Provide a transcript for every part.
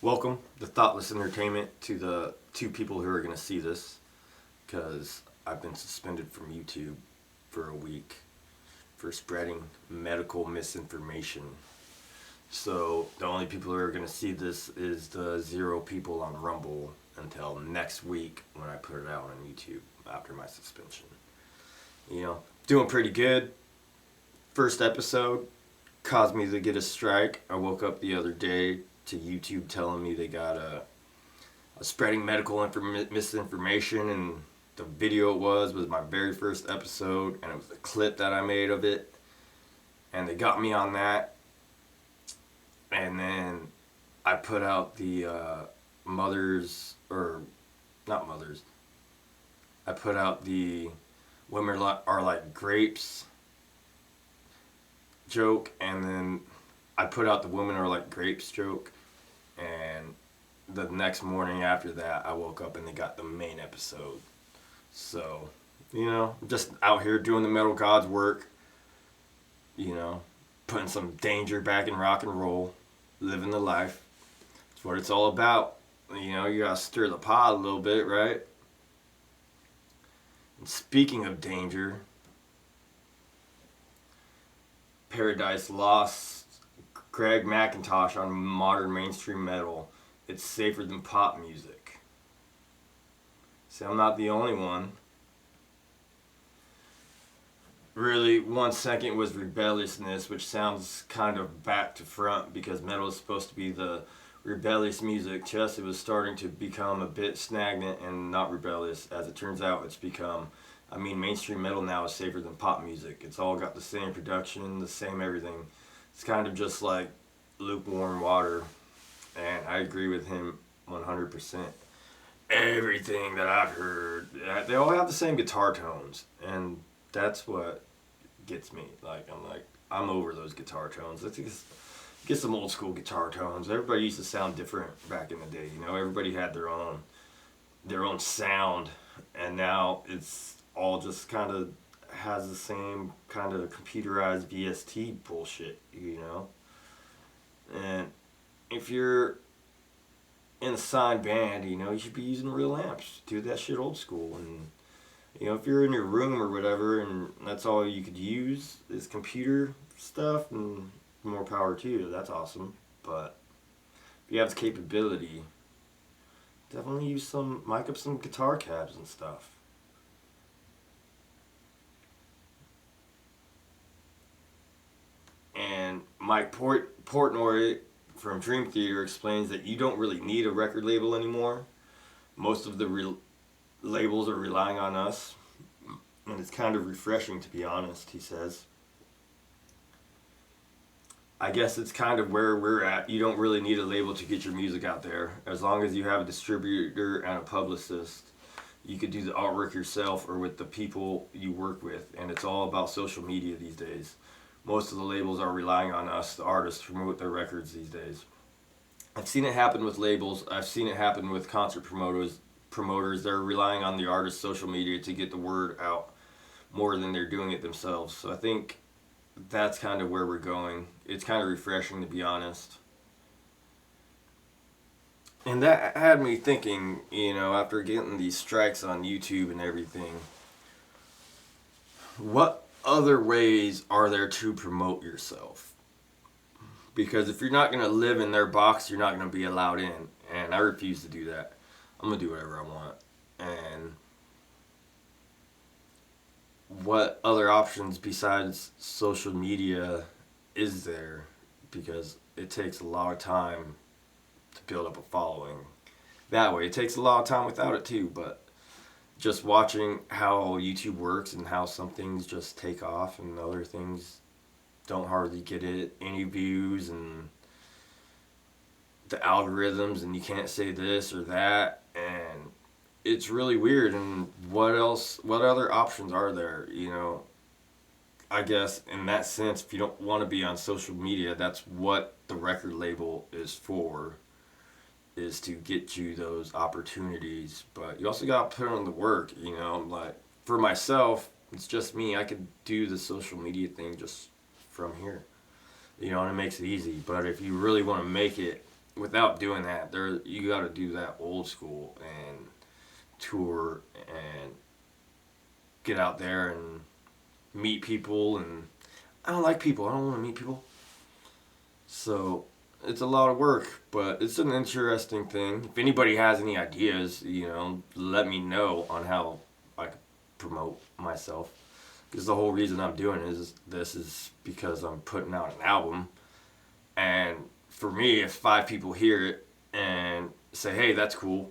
Welcome to Thoughtless Entertainment to the two people who are going to see this, because I've been suspended from YouTube for a week for spreading medical misinformation. So the only people who are going to see this is the 0 people on Rumble until next week when I put it out on YouTube after my suspension. Doing pretty good. First episode caused me to get a strike. I woke up the other day to YouTube telling me they got a spreading medical misinformation, and the video it was my very first episode, and it was the clip that I made of it, and they got me on that. And then I put out the I put out the women are like grapes joke, and then I put out the women are like grapes joke, and the next morning after that I woke up and they got the main episode. So, just out here doing the metal gods work, putting some danger back in rock and roll, living the life. That's what it's all about. You gotta stir the pot a little bit, right? And speaking of danger, Paradise Lost Greg McIntosh on modern mainstream metal. It's safer than pop music. See, I'm not the only one. Really, 1 second was rebelliousness, which sounds kind of back to front because metal is supposed to be the rebellious music. To us, it was starting to become a bit stagnant and not rebellious. As it turns out, it's become, mainstream metal now is safer than pop music. It's all got the same production, the same everything. It's kind of just like lukewarm water, and I agree with him 100%. Everything that I've heard, they all have the same guitar tones, and that's what gets me. I'm over those guitar tones. Let's just get some old school guitar tones. Everybody used to sound different back in the day. Everybody had their own sound, and now it's all just kind of has the same kind of computerized VST bullshit, And if you're in a signed band, you should be using real amps. Do that shit old school. And, if you're in your room or whatever and that's all you could use is computer stuff, and more power to you, that's awesome. But if you have the capability, definitely mic up some guitar cabs and stuff. And Mike Portnoy from Dream Theater explains that you don't really need a record label anymore. Most of the labels are relying on us, and it's kind of refreshing, to be honest, he says. I guess it's kind of where we're at. You don't really need a label to get your music out there. As long as you have a distributor and a publicist, you could do the artwork yourself or with the people you work with, and it's all about social media these days. Most of the labels are relying on us, the artists, to promote their records these days. I've seen it happen with labels. I've seen it happen with concert promoters. They're relying on the artist's social media to get the word out more than they're doing it themselves. So I think that's kind of where we're going. It's kind of refreshing, to be honest. And that had me thinking, after getting these strikes on YouTube and everything, what other ways are there to promote yourself? Because if you're not going to live in their box, you're not going to be allowed in. And I refuse to do that. I'm going to do whatever I want. And what other options besides social media is there? Because it takes a lot of time to build up a following. That way, it takes a lot of time without it too, but just watching how YouTube works and how some things just take off and other things don't hardly get any views, and the algorithms, and you can't say this or that, and it's really weird. And what other options are there? I guess in that sense, if you don't want to be on social media, that's what the record label is for, is to get you those opportunities. But you also got to put on the work, like for myself, it's just me. I could do the social media thing just from here, and it makes it easy. But if you really want to make it without doing that, you got to do that old school and tour and get out there and meet people. And I don't like people. I don't want to meet people. So it's a lot of work, but it's an interesting thing. If anybody has any ideas, let me know on how I can promote myself. Because the whole reason I'm doing this is because I'm putting out an album. And for me, if 5 people hear it and say, hey, that's cool,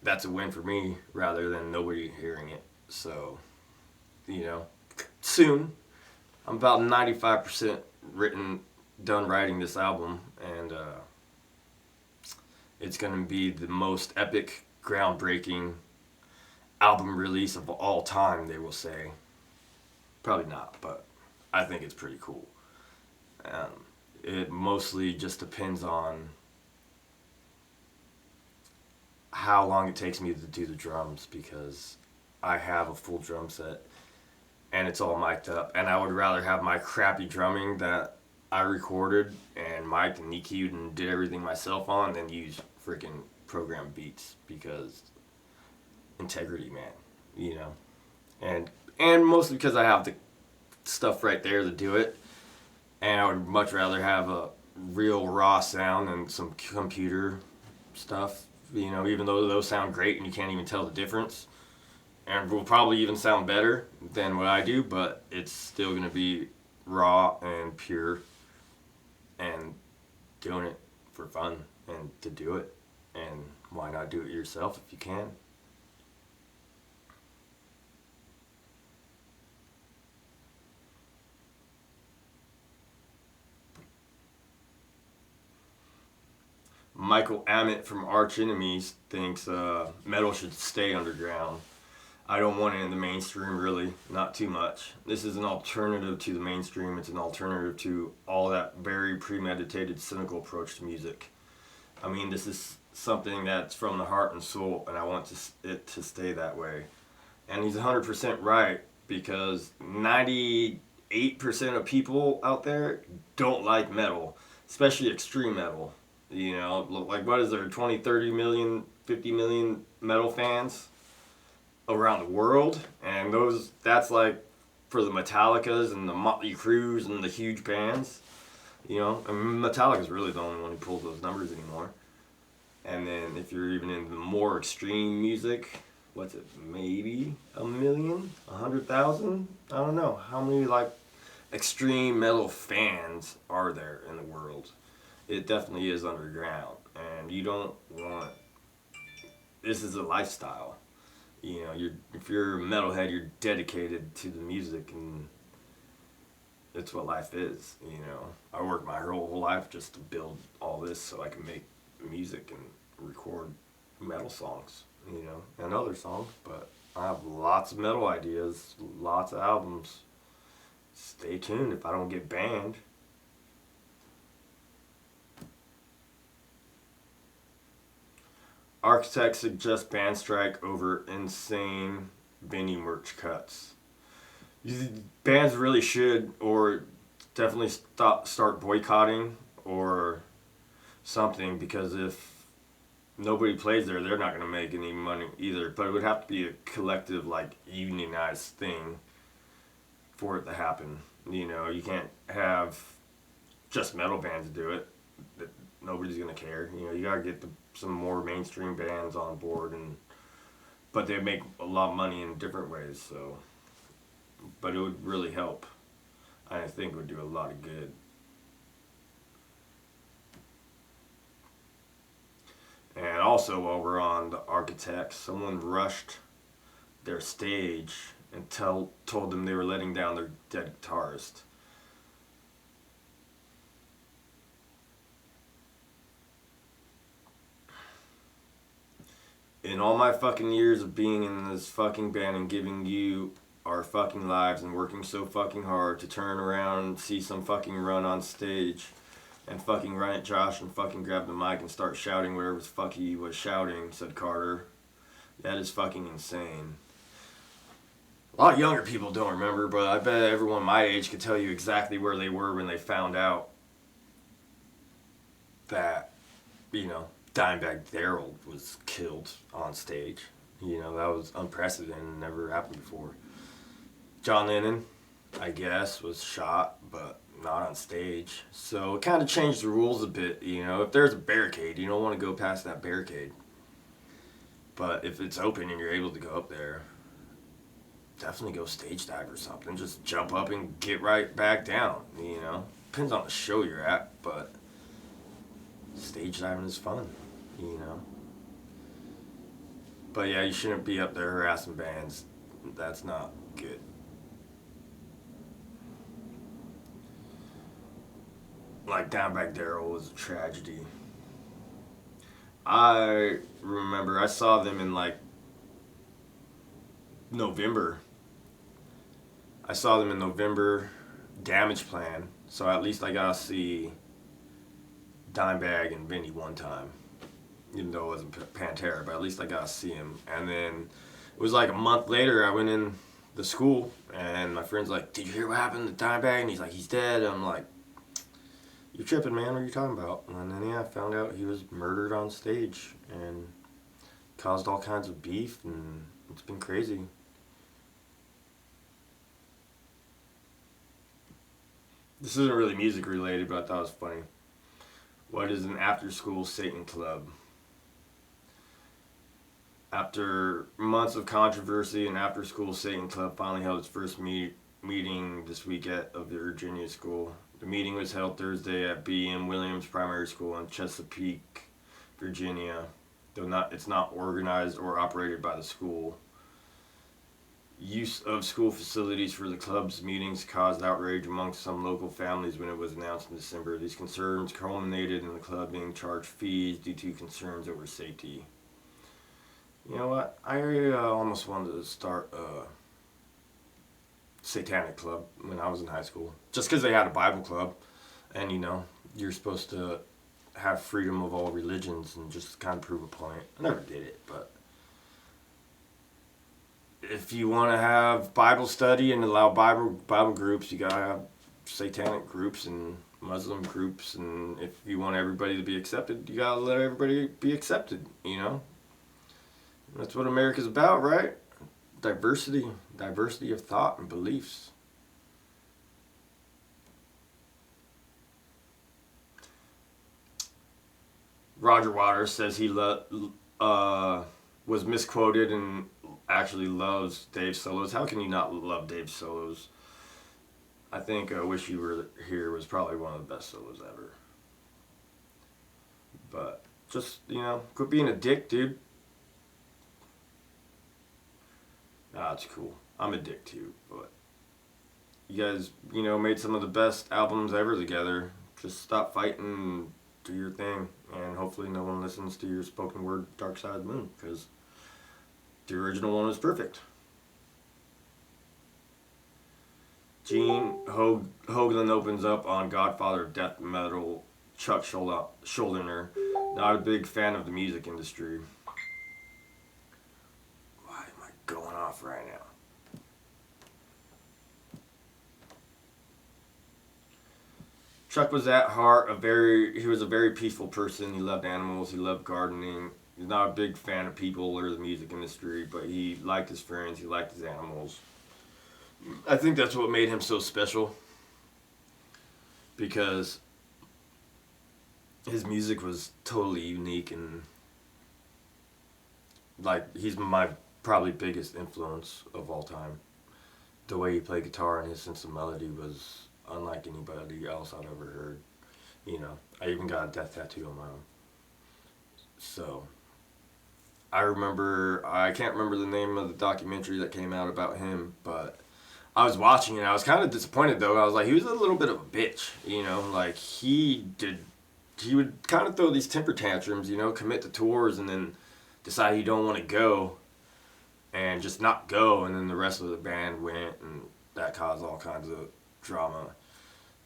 that's a win for me rather than nobody hearing it. So, soon, I'm about 95% done writing this album, and it's going to be the most epic, groundbreaking album release of all time, they will say. Probably not, but I think it's pretty cool. It mostly just depends on how long it takes me to do the drums, because I have a full drum set and it's all mic'd up, and I would rather have my crappy drumming that I recorded and mic'd and EQ'd and did everything myself on than use freaking program beats, because integrity, man, and mostly because I have the stuff right there to do it, and I would much rather have a real raw sound than some computer stuff, even though those sound great and you can't even tell the difference, and will probably even sound better than what I do, but it's still going to be raw and pure, and doing it for fun and to do it, and why not do it yourself if you can? Michael Ammett from Arch Enemies thinks metal should stay underground. I don't want it in the mainstream, really, not too much. This is an alternative to the mainstream. It's an alternative to all that very premeditated, cynical approach to music. I mean, this is something that's from the heart and soul, and I want it to stay that way. And he's 100% right, because 98% of people out there don't like metal, especially extreme metal. Like, what is there, 20, 30 million, 50 million metal fans around the world? And that's like for the Metallicas and the Motley Crues and the huge bands. And Metallica's really the only one who pulls those numbers anymore. And then if you're even into more extreme music, what's it, maybe 1 million, 100,000? I don't know. How many like extreme metal fans are there in the world? It definitely is underground, and you don't want. This is a lifestyle. If you're a metalhead, you're dedicated to the music, and it's what life is. I worked my whole life just to build all this so I can make music and record metal songs, and other songs. But I have lots of metal ideas, lots of albums. Stay tuned if I don't get banned. Architects suggest band strike over insane venue merch cuts. Bands really should, or definitely start boycotting or something, because if nobody plays there, they're not going to make any money either. But it would have to be a collective, like, unionized thing for it to happen. You can't have just metal bands do it. Nobody's going to care. You got to get some more mainstream bands on board, but they make a lot of money in different ways. So, but it would really help. I think it would do a lot of good. And also, while we're on the Architects, someone rushed their stage and told them they were letting down their dead guitarist. In all my fucking years of being in this fucking band and giving you our fucking lives and working so fucking hard to turn around and see some fucking run on stage and fucking run at Josh and fucking grab the mic and start shouting whatever the fuck he was shouting, said Carter. That is fucking insane. A lot of younger people don't remember, but I bet everyone my age could tell you exactly where they were when they found out. that, you know, Dimebag Darrell was killed on stage. You know, that was unprecedented and never happened before. John Lennon, I guess, was shot, but not on stage. So it kind of changed the rules a bit, you know. If there's a barricade, you don't want to go past that barricade. But if it's open and you're able to go up there, definitely go stage dive or something. Just jump up and get right back down, you know. Depends on the show you're at, but stage diving is fun, you know. But yeah, you shouldn't be up there harassing bands. That's not good. Like Dimebag Darrell was a tragedy. I remember I saw them in like November. I saw them in November, Damage Plan. So at least I got to see Dimebag and Vinny one time. Even though it wasn't Pantera, but at least I got to see him. And then it was like a month later, I went in the school, and my friend's like, "Did you hear what happened to Dimebag?" And he's like, "He's dead." And I'm like, "You're tripping, man. What are you talking about?" And then, yeah, I found out he was murdered on stage and caused all kinds of beef, and it's been crazy. This isn't really music related, but I thought it was funny. What is an after-school Satan club? After months of controversy, an after-school Satan club finally held its first meeting this week at a Virginia school. The meeting was held Thursday at B.M. Williams Primary School in Chesapeake, Virginia. Though it's not organized or operated by the school. Use of school facilities for the club's meetings caused outrage amongst some local families when it was announced in December. These concerns culminated in the club being charged fees due to concerns over safety. You know what? I almost wanted to start a satanic club when I was in high school. Just because they had a Bible club. And, you know, you're supposed to have freedom of all religions and just kind of prove a point. I never did it, but if you want to have Bible study and allow Bible groups, you got to have satanic groups and Muslim groups. And if you want everybody to be accepted, you got to let everybody be accepted, you know? That's what America's about, right? Diversity of thought and beliefs. Roger Waters says he was misquoted and actually loves Dave's solos. How can you not love Dave's solos? I think Wish You Were Here was probably one of the best solos ever. But just, you know, quit being a dick, dude. Nah, it's cool. I'm a dick too, but you guys, you know, made some of the best albums ever together. Just stop fighting and do your thing, and hopefully no one listens to your spoken word Dark Side of the Moon, because the original one was perfect. Gene Hoglan opens up on Godfather of Death Metal, Chuck Schuldiner. Not a big fan of the music industry. Why am I going off right now? Chuck was at heart he was a very peaceful person. He loved animals, he loved gardening. He's not a big fan of people or the music industry, but he liked his friends, he liked his animals. I think that's what made him so special, because his music was totally unique, and like, he's my probably biggest influence of all time. The way he played guitar and his sense of melody was unlike anybody else I've ever heard. You know, I even got a death tattoo on my arm. So, I can't remember the name of the documentary that came out about him, but I was watching it and I was kind of disappointed though. I was like, he was a little bit of a bitch, you know, like he would kind of throw these temper tantrums, you know, commit to tours and then decide he don't want to go and just not go, and then the rest of the band went, and that caused all kinds of drama.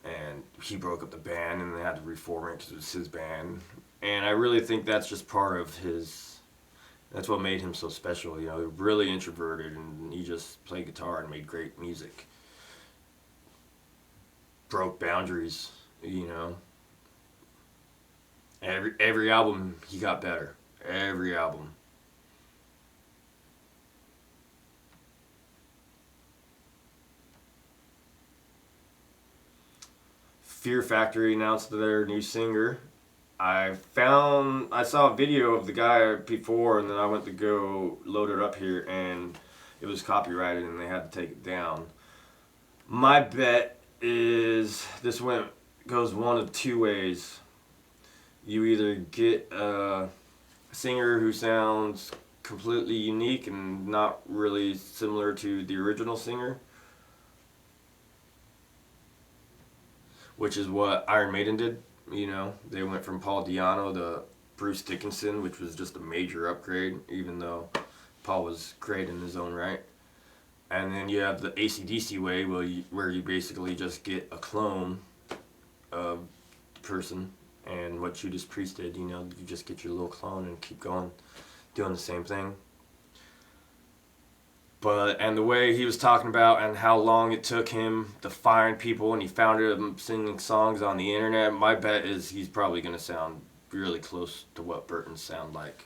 And he broke up the band and they had to reform it because it was his band. And I really think that's just part of that's what made him so special, you know, really introverted, and he just played guitar and made great music. Broke boundaries, you know. Every album he got better. Every album. Fear Factory announced their new singer. I saw a video of the guy before, and then I went to go load it up here, and it was copyrighted, and they had to take it down. My bet is this goes one of two ways. You either get a singer who sounds completely unique and not really similar to the original singer, which is what Iron Maiden did. You know, they went from Paul Di'Anno to Bruce Dickinson, which was just a major upgrade, even though Paul was great in his own right. And then you have the AC/DC way, where you basically just get a clone of the person, and what Judas Priest did, you know, you just get your little clone and keep going, doing the same thing. And the way he was talking about and how long it took him to find people, and he found him singing songs on the internet, my bet is he's probably going to sound really close to what Burton's sound like.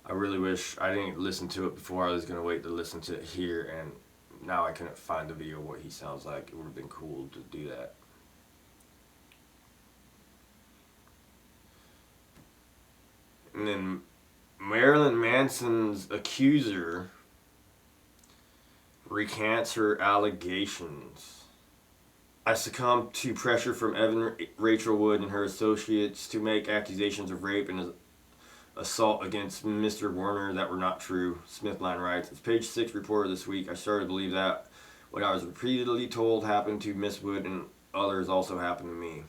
I really wish I didn't listen to it before. I was going to wait to listen to it here, and now I couldn't find the video of what he sounds like. It would have been cool to do that. And then Marilyn Manson's accuser recants her allegations. I succumbed to pressure from Evan Rachel Wood and her associates to make accusations of rape and assault against Mr. Warner that were not true, Smithline writes. It's page 6 report this week. I started to believe that what I was repeatedly told happened to Miss Wood and others also happened to me.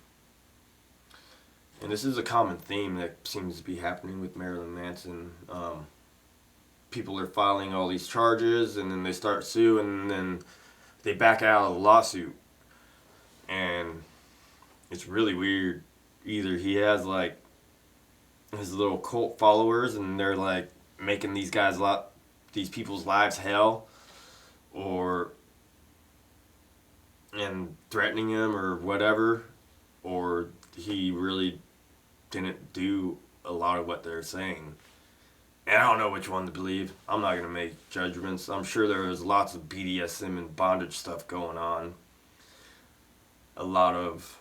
And this is a common theme that seems to be happening with Marilyn Manson. People are filing all these charges, and then they start suing, and then they back out of the lawsuit. And it's really weird. Either he has like his little cult followers, and they're like making these people's lives hell, and threatening him or whatever, or he really didn't do a lot of what they're saying. And I don't know which one to believe. I'm not going to make judgments. I'm sure there was lots of BDSM and bondage stuff going on. A lot of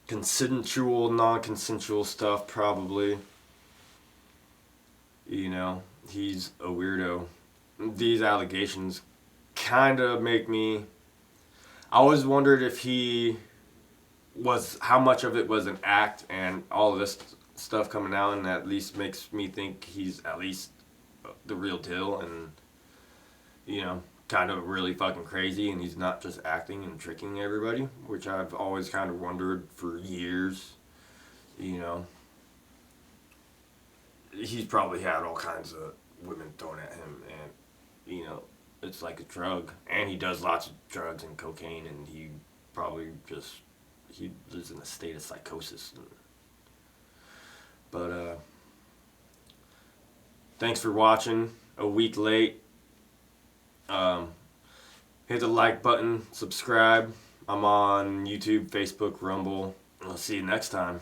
consensual, non-consensual stuff probably. You know, he's a weirdo. These allegations kind of make me... I always wondered if how much of it was an act, and all of this stuff coming out, and at least makes me think he's at least the real deal, and, you know, kind of really fucking crazy, and he's not just acting and tricking everybody, which I've always kind of wondered for years. You know, he's probably had all kinds of women thrown at him, and, you know, it's like a drug, and he does lots of drugs and cocaine, and he probably just... he lives in a state of psychosis. But thanks for watching. A week late. Hit the like button, subscribe. I'm on YouTube, Facebook, Rumble. I'll see you next time.